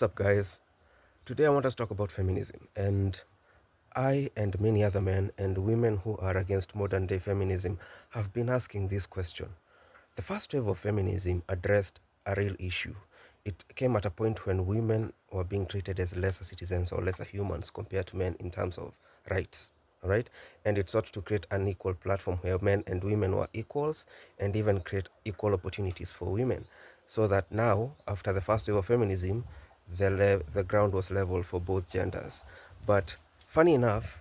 What's up, guys? Today I want us to talk about feminism. And I and many other men and women who are against modern day feminism have been asking this question. The first wave of feminism addressed a real issue. It came at a point when women were being treated as lesser citizens or lesser humans compared to men in terms of rights. All right, and it sought to create an equal platform where men and women were equals and even create equal opportunities for women, so that now, after the first wave of feminism, the ground was level for both genders. But funny enough,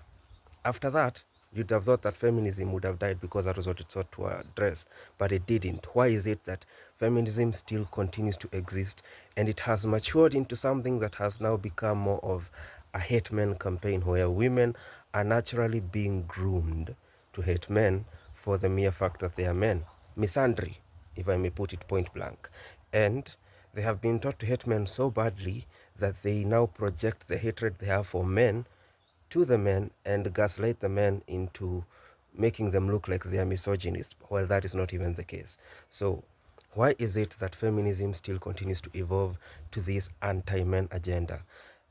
after that, you'd have thought that feminism would have died because that was what it sought to address, but it didn't. Why is it that feminism still continues to exist and it has matured into something that has now become more of a hate men campaign where women are naturally being groomed to hate men for the mere fact that they are men? Misandry, if I may put it point blank. And they have been taught to hate men so badly that they now project the hatred they have for men to the men and gaslight the men into making them look like they are misogynist, while that is not even the case. So, why is it that feminism still continues to evolve to this anti men agenda?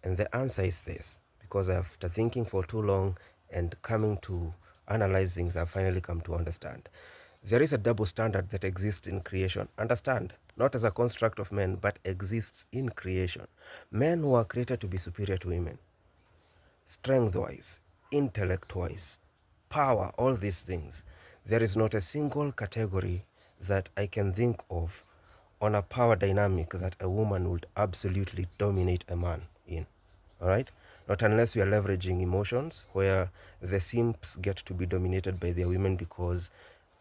And the answer is this: because after thinking for too long and coming to analyze things, I've finally come to understand. There is a double standard that exists in creation. Understand, not as a construct of men, but exists in creation. Men were created to be superior to women, strength wise, intellect wise, power, all these things. There is not a single category that I can think of on a power dynamic that a woman would absolutely dominate a man in. All right? Not unless we are leveraging emotions, where the simps get to be dominated by their women, because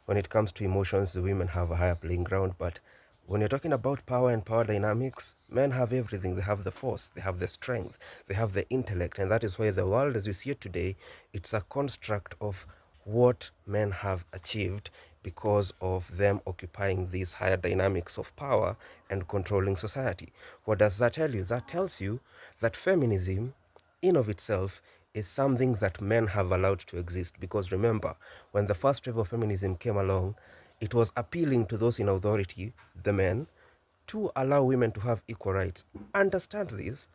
when it comes to emotions, the women have a higher playing ground. But when you're talking about power and power dynamics, men have everything. They have the force, they have the strength, they have the intellect. And that is why the world as we see it today, it's a construct of what men have achieved because of them occupying these higher dynamics of power and controlling society. What does that tell you? That tells you that feminism in of itself is something that men have allowed to exist. Because remember, when the first wave of feminism came along, it was appealing to those in authority, the men, to allow women to have equal rights. Understand this: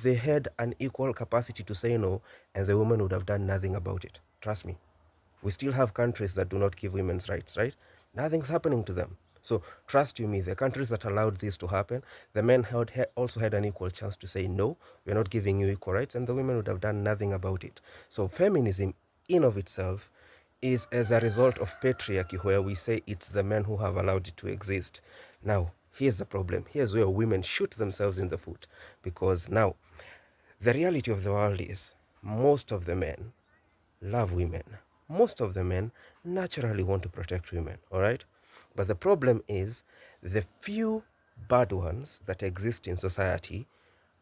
they had an equal capacity to say no, and the women would have done nothing about it. Trust me. We still have countries that do not give women's rights, right? Nothing's happening to them. So trust you me, the countries that allowed this to happen, the men also had an equal chance to say no, we're not giving you equal rights, and the women would have done nothing about it. So feminism in of itself is as a result of patriarchy, where we say it's the men who have allowed it to exist. Now, here's the problem. Here's where women shoot themselves in the foot, because now the reality of the world is most of the men love women. Most of the men naturally want to protect women, all right? But the problem is the few bad ones that exist in society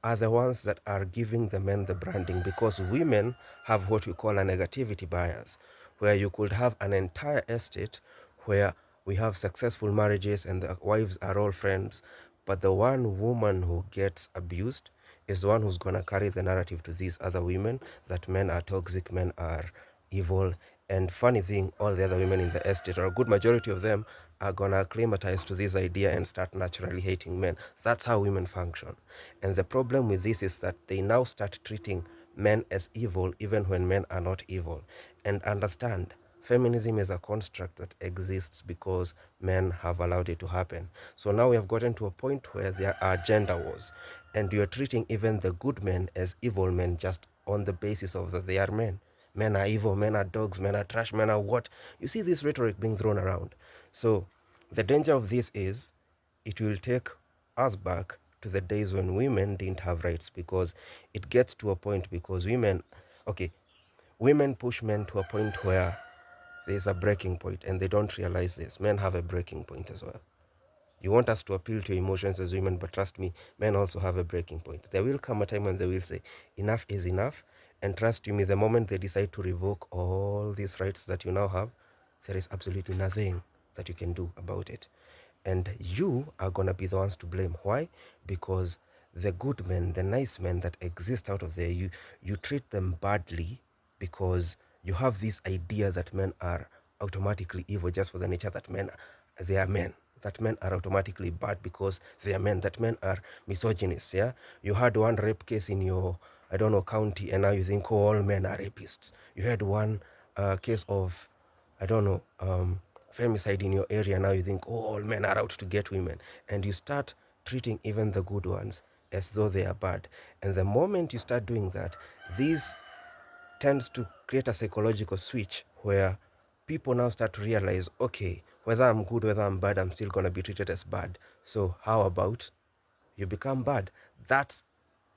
are the ones that are giving the men the branding, because women have what we call a negativity bias, where you could have an entire estate where we have successful marriages and the wives are all friends, but the one woman who gets abused is the one who's going to carry the narrative to these other women that men are toxic, men are evil. And funny thing, all the other women in the estate, or a good majority of them, are gonna acclimatize to this idea and start naturally hating men. That's how women function. And the problem with this is that they now start treating men as evil even when men are not evil. And understand, feminism is a construct that exists because men have allowed it to happen. So now we have gotten to a point where there are gender wars, and you're treating even the good men as evil men just on the basis of that they are men. Men are evil, men are dogs, men are trash, men are what? You see this rhetoric being thrown around. So the danger of this is it will take us back to the days when women didn't have rights, because it gets to a point because okay, women push men to a point where there's a breaking point and they don't realize this. Men have a breaking point as well. You want us to appeal to your emotions as women, but trust me, men also have a breaking point. There will come a time when they will say, enough is enough. And trust you me, the moment they decide to revoke all these rights that you now have, there is absolutely nothing that you can do about it. And you are going to be the ones to blame. Why? Because the good men, the nice men that exist out of there, you treat them badly because you have this idea that men are automatically evil just for the nature that they are men. that men are automatically bad because they are men, that men are misogynists. Yeah, you had one rape case in your, I don't know, county, and now you think, oh, all men are rapists. You had one case of, I don't know, femicide in your area, now you think, oh, all men are out to get women, and you start treating even the good ones as though they are bad. And the moment you start doing that, these tends to create a psychological switch where people now start to realize, okay, whether I'm good, whether I'm bad, I'm still going to be treated as bad. So how about you become bad? That's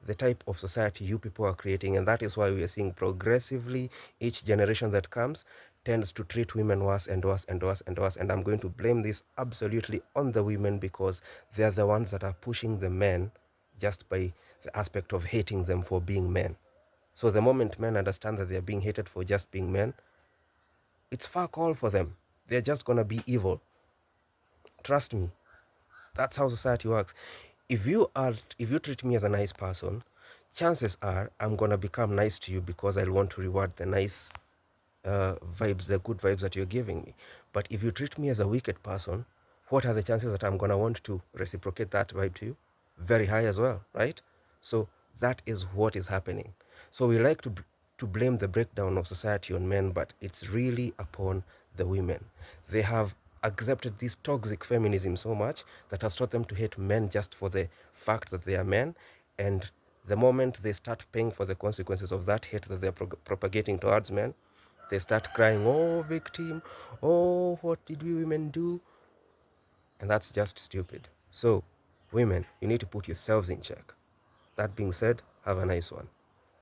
the type of society you people are creating, and that is why we are seeing progressively each generation that comes tends to treat women worse and worse and worse and worse. And I'm going to blame this absolutely on the women because they're the ones that are pushing the men just by the aspect of hating them for being men. So the moment men understand that they're being hated for just being men, it's fuck all for them. They're just gonna be evil. Trust me. That's how society works. If you treat me as a nice person, chances are I'm gonna become nice to you because I'll want to reward the nice vibes, the good vibes that you're giving me. But if you treat me as a wicked person, what are the chances that I'm gonna want to reciprocate that vibe to you? Very high as well, right? So that is what is happening. So we like to blame the breakdown of society on men, but it's really upon the women. They have accepted this toxic feminism so much that has taught them to hate men just for the fact that they are men. And the moment they start paying for the consequences of that hate that they're propagating towards men, they start crying, oh, victim, oh, what did we women do? And that's just stupid. So, women, you need to put yourselves in check. That being said, have a nice one.